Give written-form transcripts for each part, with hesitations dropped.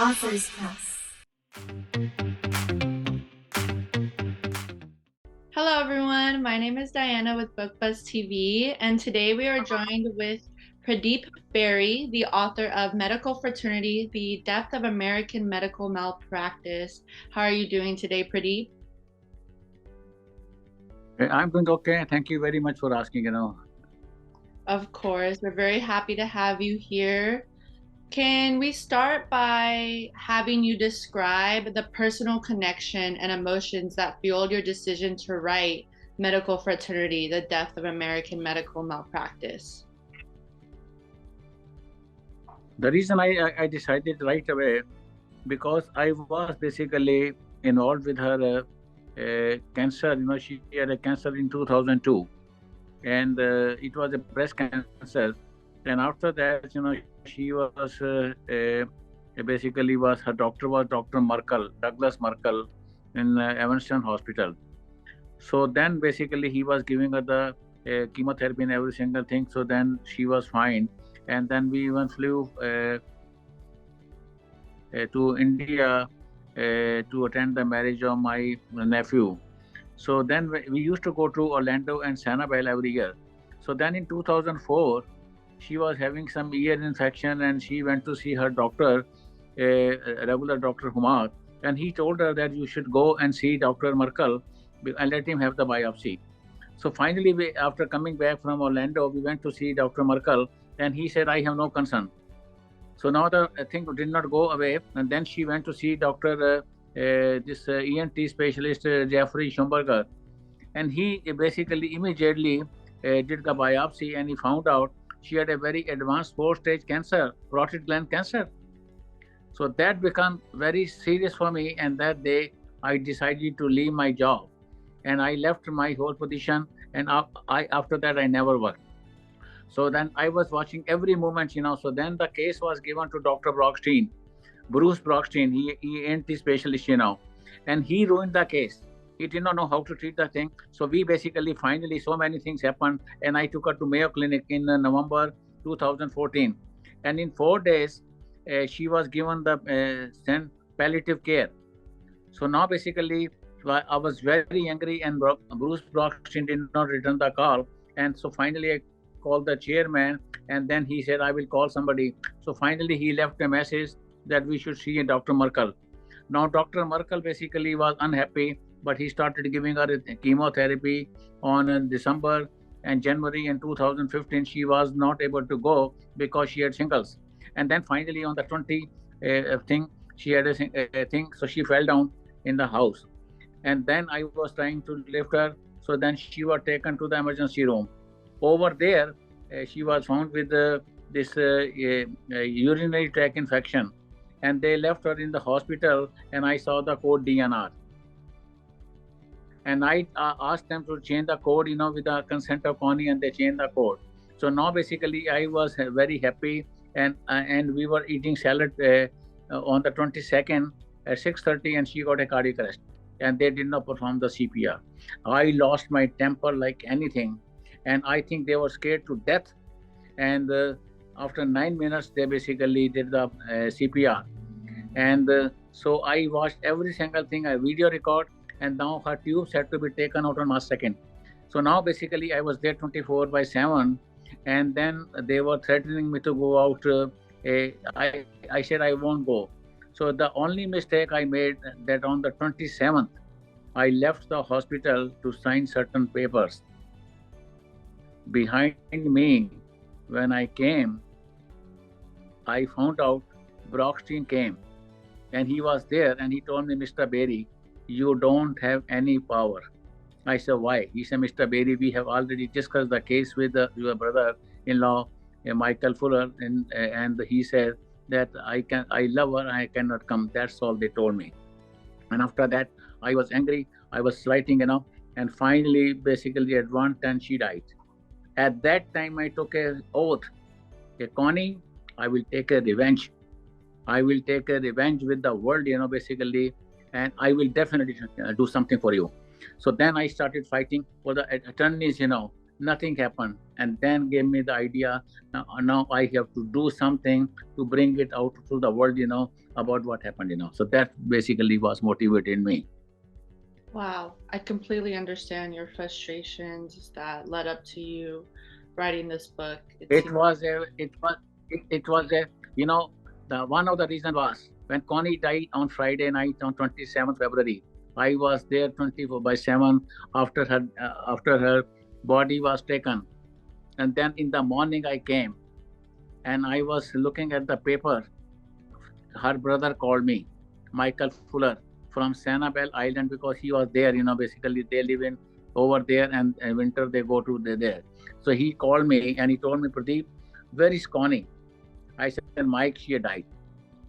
Authors Plus. Hello, everyone. My name is Diana with BookBuzz TV, and today we are joined with Pradeep Berry, the author of Medical Fraternity, The Depth of American Medical Malpractice. How are you doing today, Pradeep? I'm doing okay. Thank you very much for asking. Of course, we're very happy to have you here. Can we start by having you describe the personal connection and emotions that fueled your decision to write Medical Fraternity, The Depth of American Medical Malpractice? The reason I decided right away, because I was basically involved with her cancer. She had a cancer in 2002, and it was a breast cancer. And after that, she was basically was her doctor was Dr. Merkel, Douglas Merkel, in Evanston Hospital. So then basically he was giving her the chemotherapy and every single thing. So then she was fine. And then we even flew to India to attend the marriage of my nephew. So then we used to go to Orlando and Sanibel every year. So then in 2004, she was having some ear infection and she went to see her doctor, a regular Dr. Humar, and he told her that you should go and see Dr. Merkel and let him have the biopsy. So finally, after coming back from Orlando, we went to see Dr. Merkel, and he said, I have no concern. So now the thing did not go away, and then she went to see Dr. ENT specialist, Jeffrey Schumberger, and he basically immediately did the biopsy, and he found out she had a very advanced 4-stage cancer, parotid gland cancer. So that became very serious for me, and that day I decided to leave my job, and I left my whole position, and after that I never worked. So then I was watching every moment, So then the case was given to Dr. Brockstein, Bruce Brockstein. He ain't the specialist, and he ruined the case. He did not know how to treat the thing. So we basically finally, so many things happened, and I took her to Mayo Clinic in November 2014, and in 4 days she was given the palliative care. So now basically I was very angry, and Bruce Brockstein did not return the call, and so finally I called the chairman, and then he said I will call somebody. So finally he left a message that we should see Dr. Merkel. Now Dr. Merkel basically was unhappy, but he started giving her chemotherapy on December and January in 2015. She was not able to go because she had shingles, and then finally on the 20 thing she had a thing, so she fell down in the house, and then I was trying to lift her. So then she was taken to the emergency room. Over there, she was found with this urinary tract infection, and they left her in the hospital, and I saw the code DNR. And I asked them to change the code, with the consent of Connie, and they changed the code. So now basically I was very happy, and we were eating salad on the 22nd at 6:30, and she got a cardiac arrest, and they did not perform the CPR. I lost my temper like anything, and I think they were scared to death. And after 9 minutes, they basically did the CPR. And so I watched every single thing, I video record, and now her tubes had to be taken out on March 2nd. So now basically I was there 24/7, and then they were threatening me to go out. I said I won't go. So the only mistake I made, that on the 27th, I left the hospital to sign certain papers. Behind me, when I came, I found out Brockstein came, and he was there, and he told me, Mr. Berry, you don't have any power. I said, why? He said, Mr. Berry, we have already discussed the case with your brother-in-law, Michael Fuller, and he said that I love her, I cannot come. That's all they told me. And after that, I was angry, I was slighting, and finally, basically at 1:10, she died. At that time, I took an oath. Connie, I will take a revenge. I will take a revenge with the world, basically, and I will definitely do something for you. So then I started fighting for the attorneys, nothing happened, and then gave me the idea. Now I have to do something to bring it out to the world, about what happened. So that basically was motivated me. Wow, I completely understand your frustrations that led up to you writing this book. It It seems was a, it was a, you know, the one of the reason was when Connie died on Friday night on 27th February. I was there 24/7 after her body was taken, and then in the morning I came and I was looking at the paper. Her brother called me, Michael Fuller from Sanibel Island, because he was there. Basically they live in over there, and winter they go to there. So he called me and he told me, Pradeep, where is Connie? I said, Mike, she died.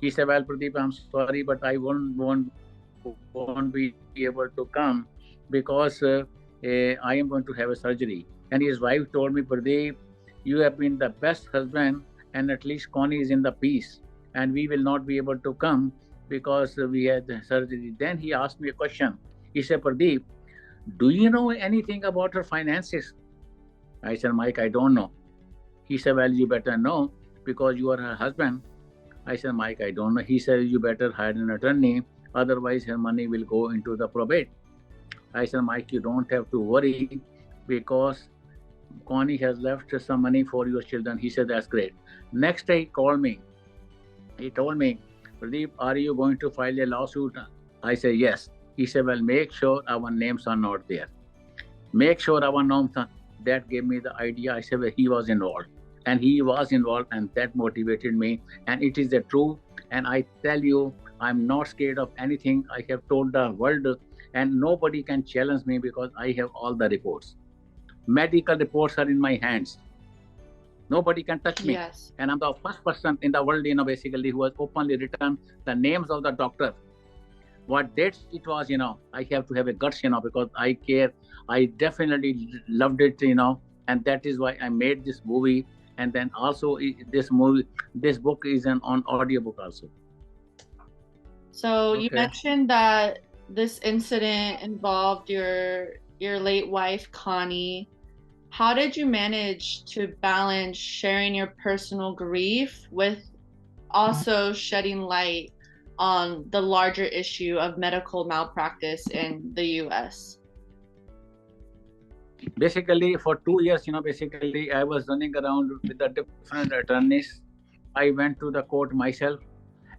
He said, well, Pradeep, I'm sorry, but I won't be able to come because I am going to have a surgery. And his wife told me, Pradeep, you have been the best husband, and at least Connie is in the peace, and we will not be able to come because we had the surgery. Then he asked me a question. He said, Pradeep, do you know anything about her finances? I said, Mike, I don't know. He said, well, you better know because you are her husband. I said, Mike, I don't know. He said, you better hire an attorney, otherwise her money will go into the probate. I said, Mike, you don't have to worry because Connie has left some money for your children. He said, that's great. Next day, he called me. He told me, Pradeep, are you going to file a lawsuit? I said, yes. He said, well, make sure our names are not there. Make sure our names are. That gave me the idea. I said, well, he was involved. And he was involved, and that motivated me. And it is the truth. And I tell you, I'm not scared of anything. I have told the world, and nobody can challenge me because I have all the reports. Medical reports are in my hands. Nobody can touch me. yes. And I'm the first person in the world, basically, who has openly written the names of the doctor. What dates it was, I have to have a guts, because I care. I definitely loved it, and that is why I made this movie. And then also this book is an on audiobook also. So you Okay. mentioned that this incident involved your late wife, Connie. How did you manage to balance sharing your personal grief with also shedding light on the larger issue of medical malpractice in the US? Basically, for 2 years, basically I was running around with the different attorneys. I went to the court myself,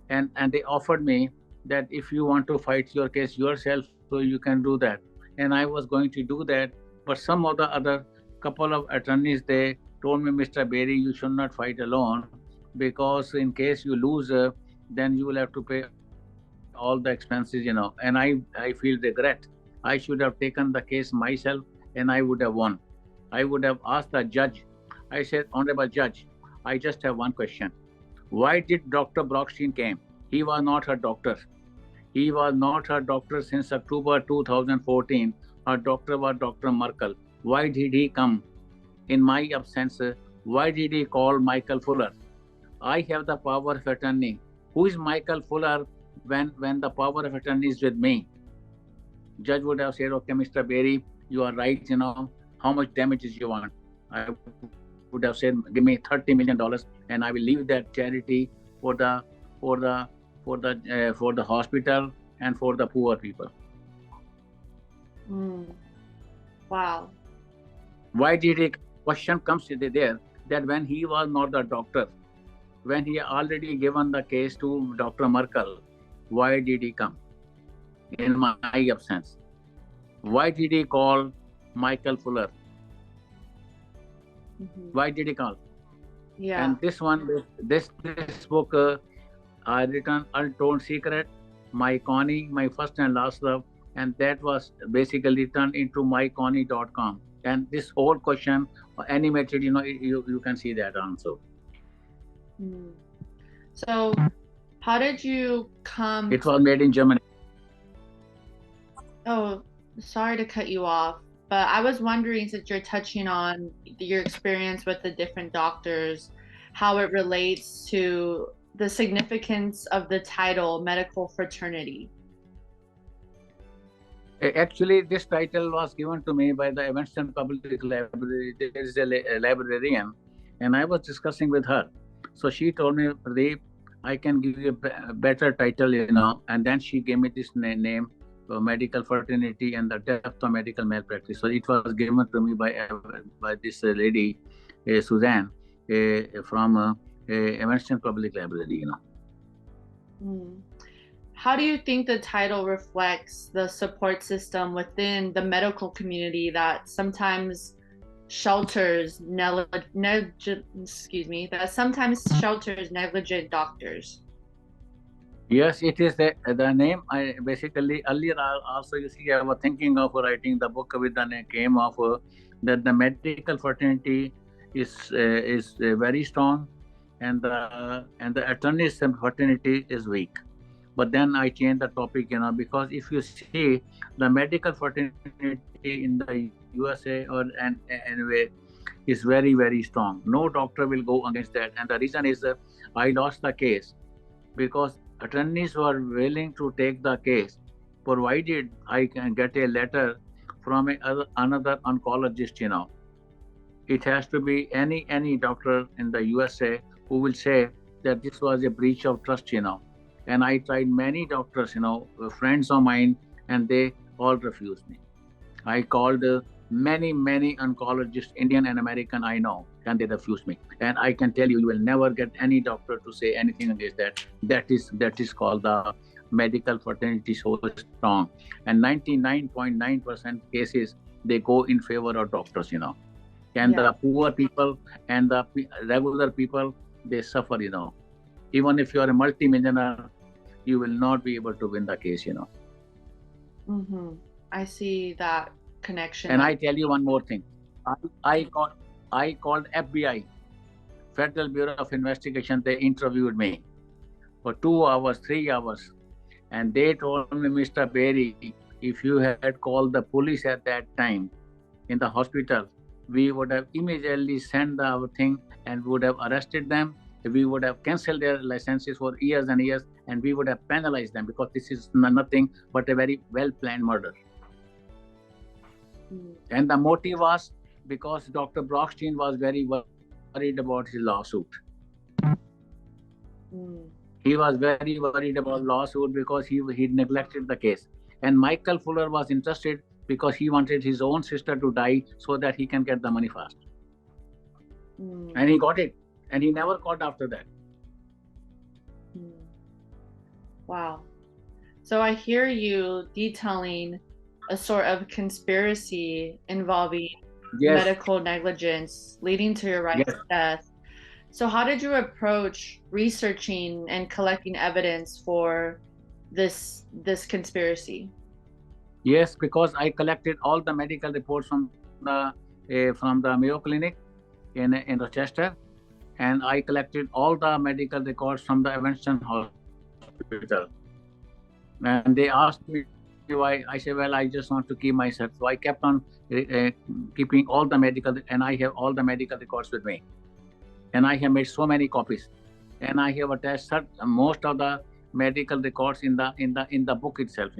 and they offered me that if you want to fight your case yourself, so you can do that. And I was going to do that, but some of the other couple of attorneys, they told me, Mr. Berry, you should not fight alone, because in case you lose, then you will have to pay all the expenses. And I feel regret. I should have taken the case myself, and I would have won. I would have asked the judge. I said, honorable judge, I just have one question. Why did Dr. Brockstein came? He was not her doctor. He was not her doctor since October 2014. Her doctor was Dr. Merkel. Why did he come in my absence? Why did he call Michael Fuller? I have the power of attorney. Who is Michael Fuller when the power of attorney is with me? Judge would have said, okay, Mr. Berry, you are right, how much damages you want? I would have said, give me $30 million, and I will leave that charity for for the for the hospital and for the poor people. Mm, wow. Why did he come? Question comes there that when he was not the doctor, when he already given the case to Dr. Merkel, why did he come in my absence? Why did he call Michael Fuller? Mm-hmm. Why did he call? Yeah. And this book, I written Untold Secret, My Connie, My First and Last Love, and that was basically turned into myconnie.com. And this whole question animated, you can see that also. Mm. So, how did you come? It was made in Germany. Oh, sorry to cut you off, but I was wondering, since you're touching on your experience with the different doctors, how it relates to the significance of the title Medical Fraternity. Actually, this title was given to me by the Evanston Public Library. There is a librarian, and I was discussing with her. So she told me, Pradeep, I can give you a better title, And then she gave me this name, Medical Fraternity and the Depth of Medical Malpractice. So it was given to me by this lady, Suzanne, from Evanston Public Library. Mm. How do you think the title reflects the support system within the medical community that sometimes shelters negligent doctors? Yes, it is the name. I basically earlier also you see I was thinking of writing the book with the name of that the medical fraternity is very strong, and the attorneys fraternity is weak. But then I changed the topic, because if you see the medical fraternity in the USA anyway is very, very strong. No doctor will go against that. And the reason is I lost the case because attorneys were willing to take the case, provided I can get a letter from another oncologist. It has to be any doctor in the USA who will say that this was a breach of trust. And I tried many doctors, friends of mine, and they all refused me. I called many oncologists, Indian and American I know, and they refused me. And I can tell you, you will never get any doctor to say anything against that. That is called the medical fraternity so strong. And 99.9% cases they go in favor of doctors. And Yeah. the poor people and the regular people, they suffer. Even if you are a multi-millionaire, you will not be able to win the case. Mm-hmm. I see that connection. And I tell you one more thing. I called FBI, Federal Bureau of Investigation. They interviewed me for 2 hours, 3 hours, and they told me, Mr. Berry, if you had called the police at that time in the hospital, we would have immediately sent our thing and would have arrested them. We would have cancelled their licenses for years and years, and we would have penalized them because this is nothing but a very well-planned murder. And the motive was because Dr. Brockstein was very worried about his lawsuit. He was very worried about lawsuit because he neglected the case. And Michael Fuller was interested because he wanted his own sister to die so that he can get the money fast. And he got it. And he never caught after that. Wow. So I hear you detailing a sort of conspiracy involving medical negligence leading to your wife's death. So how did you approach researching and collecting evidence for this conspiracy? Yes, because I collected all the medical reports from the Mayo Clinic in Rochester, and I collected all the medical records from the Evanston Hospital. And they asked me why. I said, well, I just want to keep myself. So I kept on keeping all the medical, and I have all the medical records with me. And I have made so many copies, and I have attached most of the medical records in the book itself.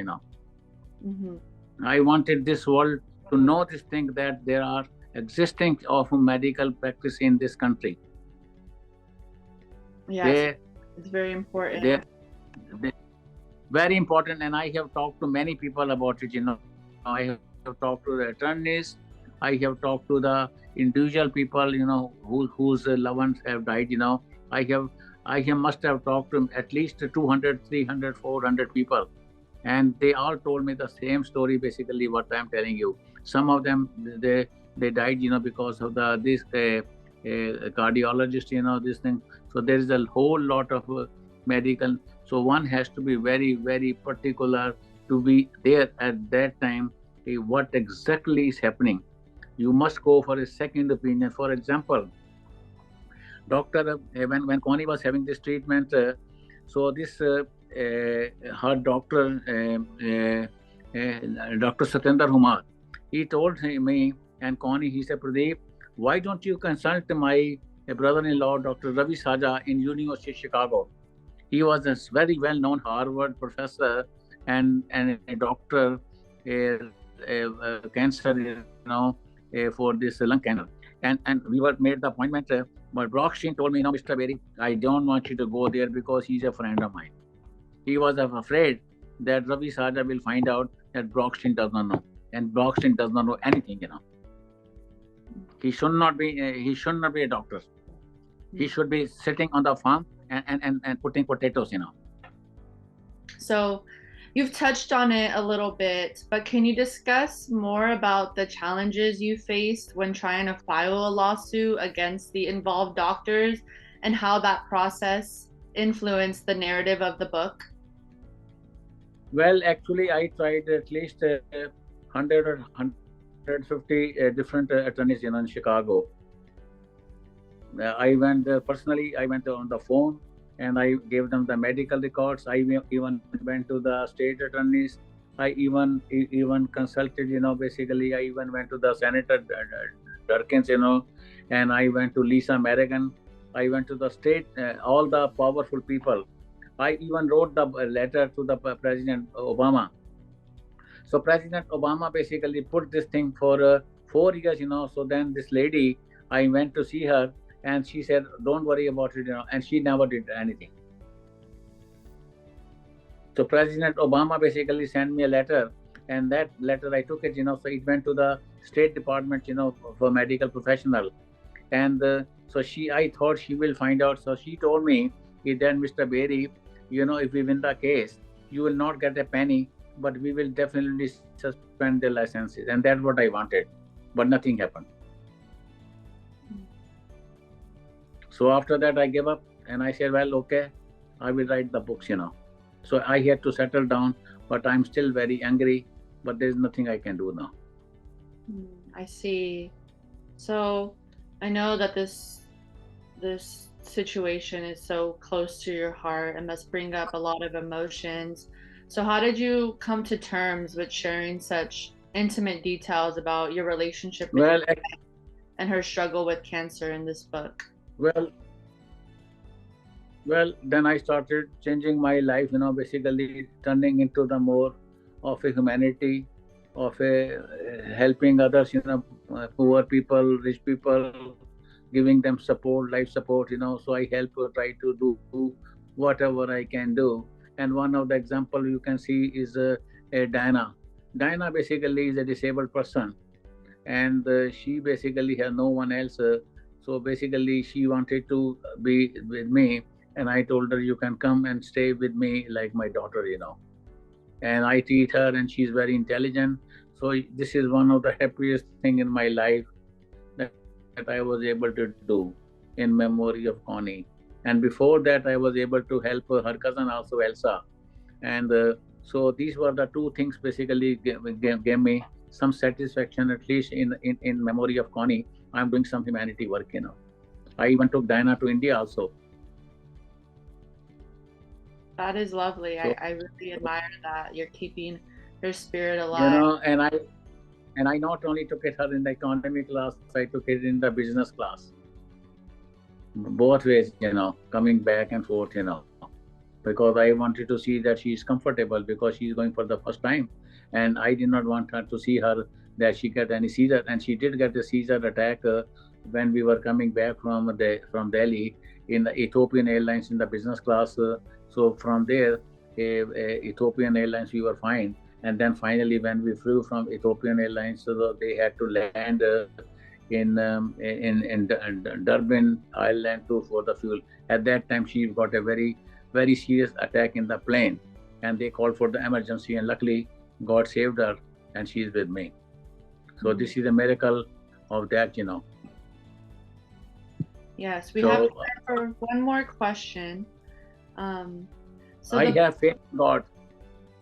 I wanted this world to know this thing, that there are existing of medical practice in this country. Yes, it's very important. Very important, and I have talked to many people about it. I have talked to the attorneys. I have talked to the individual people, whose loved ones have died. I must have talked to at least 200, 300, 400 people, and they all told me the same story. Basically, what I'm telling you. Some of them they died, because of this cardiologist, this thing. So there is a whole lot of medical. So one has to be very, very particular to be there at that time. What exactly is happening? You must go for a second opinion. For example, doctor, when Connie was having this treatment, so this her doctor, Dr. Satinder Humar, he told me and Connie, he said, Pradeep, why don't you consult my brother-in-law, Dr. Ravi Saja, in University of Chicago? He was a very well-known Harvard professor and a doctor cancer, for this lung cancer. And we were made the appointment. But Brockstein told me, Mr. Berry, I don't want you to go there because he's a friend of mine. He was afraid that Ravi Saja will find out that Brockstein does not know. And Brockstein does not know anything. He should not be. He should not be a doctor. He should be sitting on the farm and putting potatoes. So you've touched on it a little bit, but can you discuss more about the challenges you faced when trying to file a lawsuit against the involved doctors and how that process influenced the narrative of the book? Well, actually, I tried at least 100 or 150 different attorneys, in Chicago. I went personally. I went on the phone and I gave them the medical records. I even went to the state attorneys. I even consulted. Basically, I even went to the Senator Durkins. And I went to Lisa Merrigan. I went to the state, all the powerful people. I even wrote the letter to the President Obama. So President Obama basically put this thing for 4 years. So then this lady, I went to see her. And she said, don't worry about it, and she never did anything. So President Obama basically sent me a letter, and that letter I took it, so it went to the State Department, for medical professional. And so I thought she will find out. So she told me, then Mr. Berry, if we win the case, you will not get a penny, but we will definitely suspend the licenses. And that's what I wanted, but nothing happened. So after that, I gave up and I said, well, okay, I will write the books. So I had to settle down, but I'm still very angry, but there's nothing I can do now. I see. So I know that this situation is so close to your heart and must bring up a lot of emotions. So how did you come to terms with sharing such intimate details about your relationship with your wife and her struggle with cancer in this book? Well, then I started changing my life, basically turning into the more of a humanity, of a helping others, poor people, rich people, giving them support, life support, So I help try to do whatever I can do. And one of the example you can see is Diana. Diana basically is a disabled person, and she basically has no one else. So basically, she wanted to be with me, and I told her, you can come and stay with me like my daughter, And I treat her, and she's very intelligent. So this is one of the happiest thing in my life that I was able to do in memory of Connie. And before that, I was able to help her cousin also, Elsa. And so these were the two things basically gave me some satisfaction, at least in memory of Connie. I'm doing some humanity work, I even took Diana to India also. That is lovely. So, I really admire that you're keeping her spirit alive. And I not only took her in the economy class, I took it in the business class. Both ways, coming back and forth, because I wanted to see that she is comfortable because she's going for the first time. And I did not want her to see her that she got any seizure, and she did get a seizure attack when we were coming back from Delhi in the Ethiopian Airlines in the business class. So from there, Ethiopian Airlines, we were fine. And then finally, when we flew from Ethiopian Airlines, so they had to land in Durban, Ireland for the fuel. At that time, she got a very, very serious attack in the plane, and they called for the emergency. And luckily, God saved her, and she's with me. So this is a miracle of that, Yes, we have time for one more question. So I have faith in God.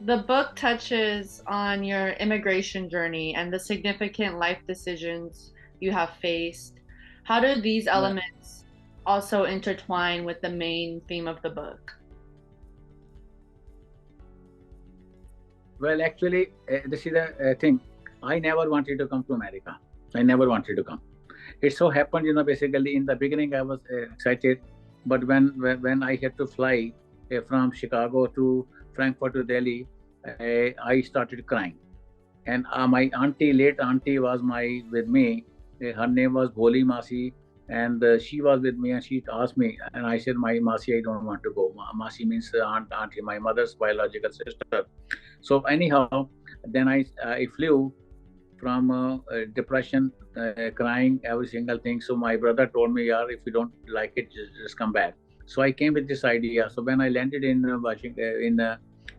The book touches on your immigration journey and the significant life decisions you have faced. How do these elements also intertwine with the main theme of the book? Well, actually, this is a thing. I never wanted to come to America. I never wanted to come. It so happened, basically in the beginning I was excited, but when I had to fly from Chicago to Frankfurt to Delhi, I started crying. And my auntie, late auntie, was with me. Her name was Bholi Masi, and she was with me. And she asked me, and I said, "My Masi, I don't want to go." Masi means aunt, auntie, my mother's biological sister. So anyhow, then I flew from depression, crying, every single thing. So my brother told me, "Yeah, if you don't like it, just come back." So I came with this idea. So when I landed in Washington,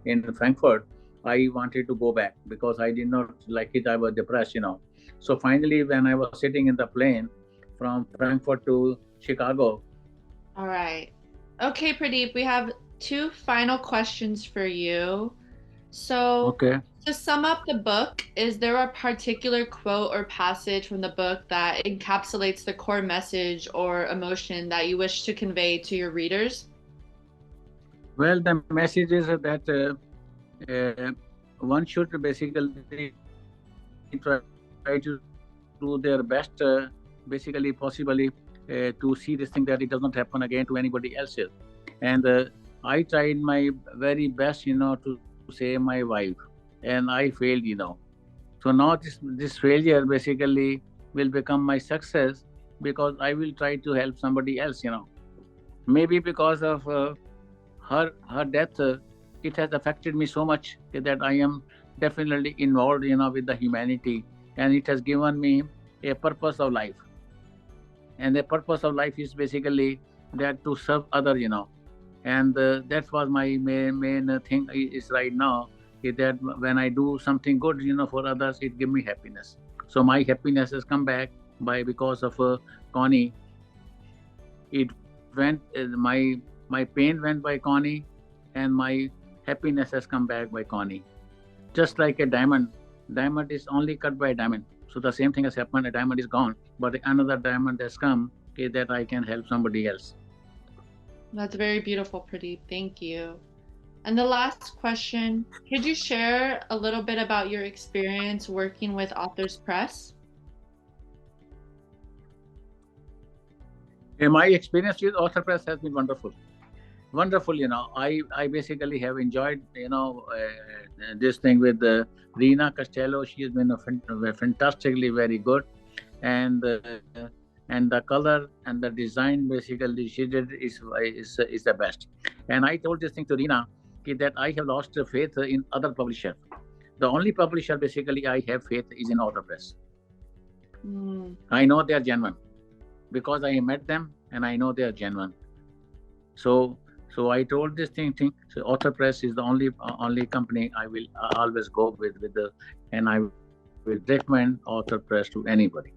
in Frankfurt, I wanted to go back because I did not like it. I was depressed. So finally, when I was sitting in the plane from Frankfurt to Chicago. All right. Okay, Pradeep, we have two final questions for you. So, Okay. to sum up the book, is there a particular quote or passage from the book that encapsulates the core message or emotion that you wish to convey to your readers? Well, the message is that one should basically try to do their best, basically, possibly, to see this thing that it does not happen again to anybody else's. And I tried my very best, to save my wife, and I failed. So now this failure basically will become my success because I will try to help somebody else. Maybe because of her death, it has affected me so much that I am definitely involved, with the humanity, and it has given me a purpose of life. And the purpose of life is basically that to serve other. And that was my main thing is right now, is that when I do something good, for others, it gives me happiness. So my happiness has come back by because of Connie. It went my pain went by Connie, and my happiness has come back by Connie. Just like a diamond is only cut by a diamond. So the same thing has happened. A diamond is gone, but another diamond has come, okay, that I can help somebody else. That's very beautiful, Pradeep. Thank you. And the last question, could you share a little bit about your experience working with Authors Press? My experience with Author Press has been wonderful. Wonderful. I basically have enjoyed, this thing with Rina Costello. She has been fantastically very good. And and the color and the design basically she did is the best. And I told this thing to Rina, that I have lost faith in other publisher. The only publisher basically I have faith is in Author Press. I know they are genuine because I met them and I know they are genuine. So I told this thing. So Author Press is the only company I will always go with and I will recommend Author Press to anybody.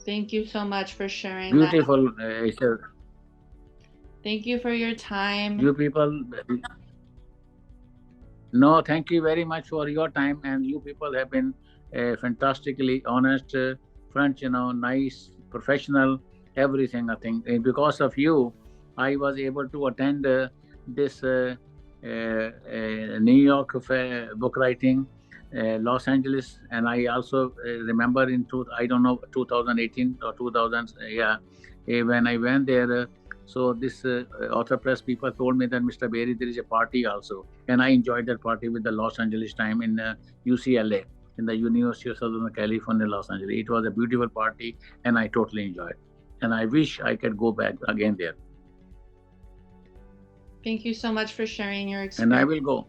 Thank you so much for sharing that. Beautiful. Thank you for your time. You people. No, thank you very much for your time, and you people have been fantastically honest, front, nice, professional, everything. I think because of you, I was able to attend this New York book writing, Los Angeles, and I also remember I don't know 2018 or 2000, yeah, when I went there. So this Author Press people told me that Mr. Berry, there is a party also, and I enjoyed that party with the Los Angeles Times in UCLA, in the University of Southern California, Los Angeles. It was a beautiful party, and I totally enjoyed. And I wish I could go back again there. Thank you so much for sharing your experience. And I will go.